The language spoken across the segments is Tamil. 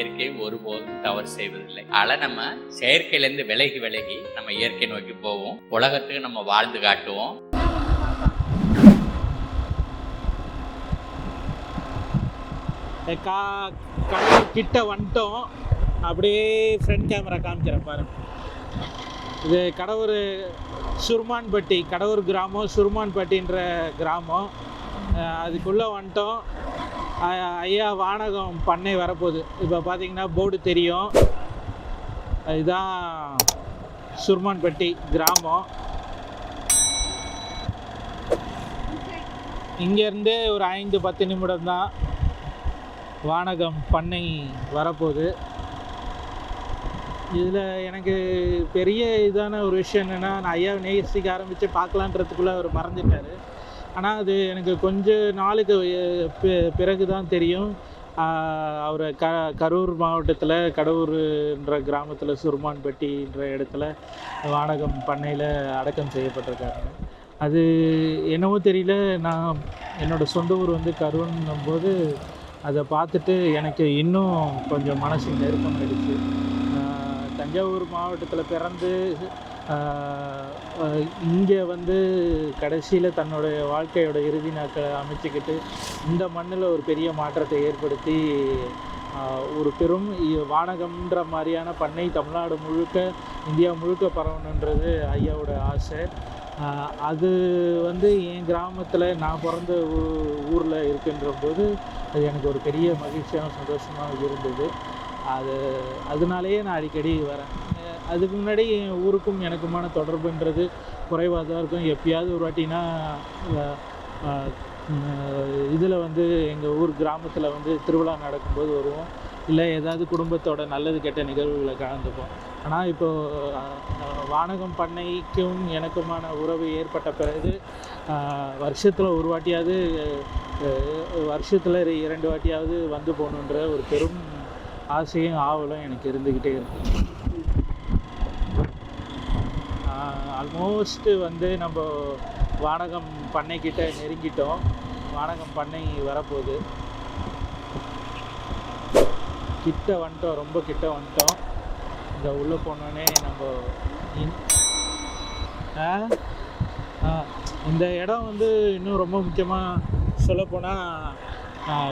இயற்கை ஒருபோதும் தவறு செய்வதில்லை. அதனால நம்ம செயற்கையிலேருந்து விலகி விலகி நம்ம இயற்கை நோக்கி போவோம். உலகத்துக்கு நம்ம வாழ்ந்து காட்டுவோம். கிட்ட வந்துட்டோம். அப்படியே ஃப்ரண்ட் கேமரா காமிக்கிறேன் பாருங்க. இது கடவுர் சுருமான்பட்டி, கடவுர் கிராமம், சுருமான்பட்டின்ற கிராமம். அதுக்குள்ளே வந்துட்டோம். ஐயா வானகம் பண்ணை வரப்போகுது. இப்போ பார்த்தீங்கன்னா போர்டு தெரியும். இதுதான் சுருமான்பட்டி கிராமம். இங்கேருந்தே ஒரு 5-10 நிமிடம் தான் வானகம் பண்ணை வரப்போகுது. இதில் எனக்கு பெரிய இதான ஒரு விஷயம் என்னென்னா, நான் ஐயாவை நேசிக்க ஆரம்பித்து பார்க்கலான்றதுக்குள்ளே அவர் மறைஞ்சிட்டார். ஆனால் அது எனக்கு கொஞ்ச நாளுக்கு பிறகு தான் தெரியும். அவர் கரூர் மாவட்டத்தில் கடவுர்ன்ற கிராமத்தில் சுருமான்பட்டின்ற இடத்துல வானகம் பண்ணையில் அடக்கம் செய்யப்பட்டிருக்காங்க. அது என்னவோ தெரியல, நான் என்னோடய சொந்த ஊர் வந்து கரூர்னும் போது அதை பார்த்துட்டு எனக்கு இன்னும் கொஞ்சம் மனசு நெருக்கமாயிடுச்சு. தஞ்சாவூர் மாவட்டத்தில் பிறந்து இங்கே வந்து கடைசியில் தன்னுடைய வாழ்க்கையோட இறுதி நாட்களை அமைச்சிக்கிட்டு இந்த மண்ணில் ஒரு பெரிய மாற்றத்தை ஏற்படுத்தி ஒரு பெரும் வானகம்ன்ற மாதிரியான பண்ணை தமிழ்நாடு முழுக்க, இந்தியா முழுக்க பரவணுன்றது ஐயாவோட ஆசை. அது வந்து என் கிராமத்தில் நான் பிறந்த ஊரில் இருக்குன்ற போது அது எனக்கு ஒரு பெரிய மகிழ்ச்சியான சந்தோஷமாக இருந்தது. அதனாலேயே நான் அடிக்கடி வரேன். அதுக்கு முன்னாடி என் ஊருக்கும் எனக்குமான தொடர்புன்றது குறைவாக தான் இருக்கும். எப்பயாவது ஒரு வாட்டினா இதில் வந்து எங்கள் ஊர் கிராமத்தில் வந்து திருவிழா நடக்கும்போது வருவோம், இல்லை ஏதாவது குடும்பத்தோட நல்லது கெட்ட நிகழ்வுகளை கலந்துப்போம். ஆனால் இப்போது வானகம் பண்ணைக்கும் எனக்குமான உறவு ஏற்பட்ட பிறகு வருஷத்தில் ஒரு வாட்டியாவது, வருஷத்தில் 2 வாட்டியாவது வந்து போகணுன்ற ஒரு பெரும் ஆசையும் ஆவலும் எனக்கு இருந்துக்கிட்டே இருக்கும். ஆல்மோஸ்ட்டு வந்து நம்ம வானகம் பண்ணைக்கிட்ட நெருங்கிட்டோம். வானகம் பண்ணை வரப்போகுது. கிட்ட வந்துட்டோம், ரொம்ப கிட்ட வந்துட்டோம். இங்கே உள்ளே போனோடனே நம்ம இந்த இடம் வந்து இன்னும் ரொம்ப முக்கியமாக சொல்லப்போனால்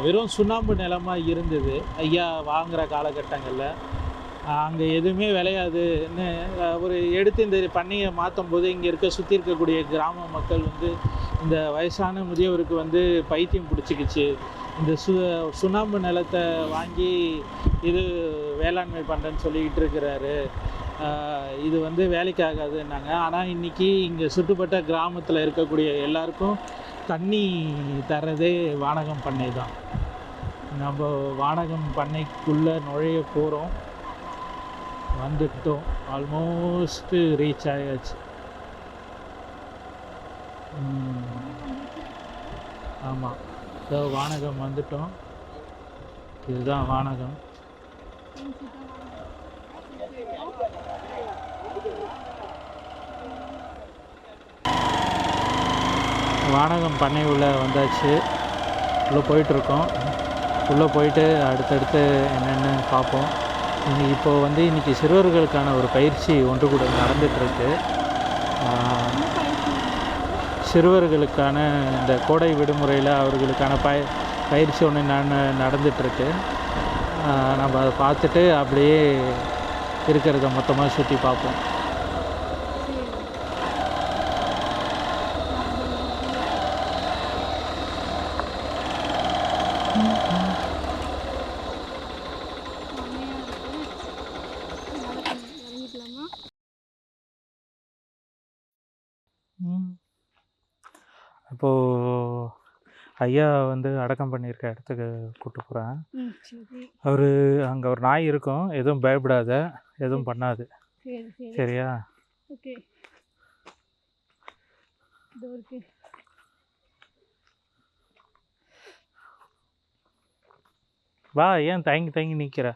வெறும் சுண்ணாம்பு நிலமாக இருந்தது ஐயா வாங்குகிற காலகட்டங்களில். அங்கே எதுவுமே விளையாதுன்னு ஒரு எடுத்து இந்த பண்ணையை மாற்றும் போது இங்கே சுற்றி இருக்கக்கூடிய கிராம மக்கள் வந்து இந்த வயசான முதியவருக்கு வந்து பைத்தியம் பிடிச்சிக்கிச்சு. இந்த சுண்ணாம்பு நிலத்தை வாங்கி இது வேளாண்மை பண்ணுறேன்னு சொல்லிக்கிட்டு இருக்கிறாரு, இது வந்து வேலைக்கு ஆகாதுன்னாங்க. ஆனால் இன்றைக்கி இங்கே சுற்றுப்பட்ட கிராமத்தில் இருக்கக்கூடிய எல்லாருக்கும் தண்ணி தர்றதே வானகம் பண்ணை தான். நம்ம வானகம் பண்ணைக்குள்ளே நுழைய போகிறோம். வந்துட்டோம், ஆல்மோஸ்ட்டு ரீச் ஆயாச்சு. ஆமாம், ஸோ வானகம் வந்துட்டோம். இதுதான் வானகம். வானகம் பண்ணை உள்ளே வந்தாச்சு. உள்ளே போயிட்டுருக்கோம். உள்ளே போயிட்டு அடுத்தடுத்து என்னென்னு பார்ப்போம். இப்போது வந்து இன்றைக்கி சிறுவர்களுக்கான ஒரு பயிற்சி ஒன்று கூட நடந்துகிட்ருக்கு. சிறுவர்களுக்கான இந்த கோடை விடுமுறையில் அவர்களுக்கான பயிற்சி ஒன்று நடந்துகிட்ருக்கு. நம்ம அதை பார்த்துட்டு அப்படியே இருக்கிறத மொத்தமாக சுற்றி பார்ப்போம். இப்போது ஐயா வந்து அடக்கம் பண்ணியிருக்க இடத்துக்கு கூப்பிட்டு போகிறேன். அவர் அங்கே ஒரு நாய் இருக்கும், எதுவும் பயப்படாத, எதுவும் பண்ணாது, சரியா? ஓகே. வா, ஏன் தயங்கி தயங்கி நிற்கிற?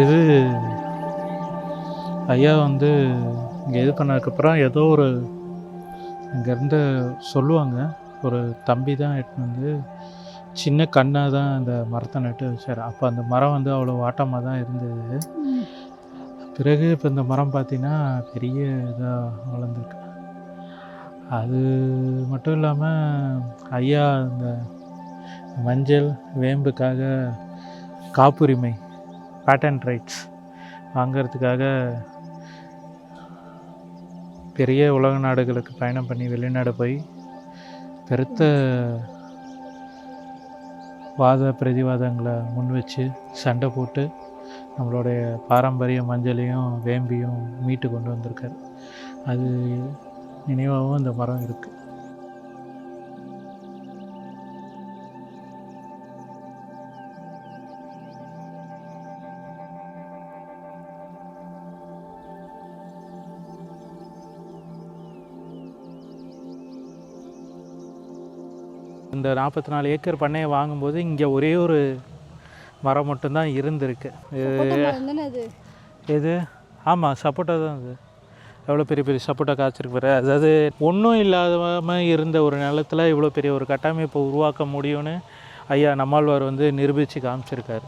இது ஐயா வந்து இங்கே இது பண்ணதுக்கப்புறம் ஏதோ ஒரு இங்கேருந்து சொல்லுவாங்க, ஒரு தம்பி தான் எடுத்துன்னு வந்து சின்ன கண்ணாக தான் அந்த மரத்தை நட்டு வச்சார். அப்போ அந்த மரம் வந்து அவ்வளோ வாட்டமாக தான் இருந்தது. பிறகு இப்போ இந்த மரம் பார்த்திங்கன்னா பெரிய இதாக வளர்ந்துருக்கு. அது மட்டும் இல்லாமல் ஐயா இந்த மஞ்சள் வேம்புக்காக காப்புரிமை பேட்டன்ட் ரைட்ஸ் வாங்கிறதுக்காக பெரிய உலக நாடுகளுக்கு பயணம் பண்ணி வெளிநாடு போய் பெருத்த வாத பிரதிவாதங்களை முன் வச்சு சண்டை போட்டு நம்மளுடைய பாரம்பரிய மஞ்சளையும் வேம்பியும் மீட்டு கொண்டு வந்திருக்காரு. அது நினைவாகவும் இந்த மரம் இருக்குது. இந்த 44 ஏக்கர் பண்ணையை வாங்கும்போது இங்கே ஒரே ஒரு மரம் மட்டும்தான் இருந்திருக்கு. இது ஆமாம், சப்போட்டா தான். அது எவ்வளோ பெரிய பெரிய சப்போட்டா காய்ச்சிருக்கு பாரு. அதாவது ஒன்றும் இல்லாமல் இருந்த ஒரு நிலத்தில் இவ்வளோ பெரிய ஒரு கட்டமைப்பை உருவாக்க முடியும்னு ஐயா நம்மாழ்வார் வந்து நிரூபித்து காமிச்சிருக்காரு.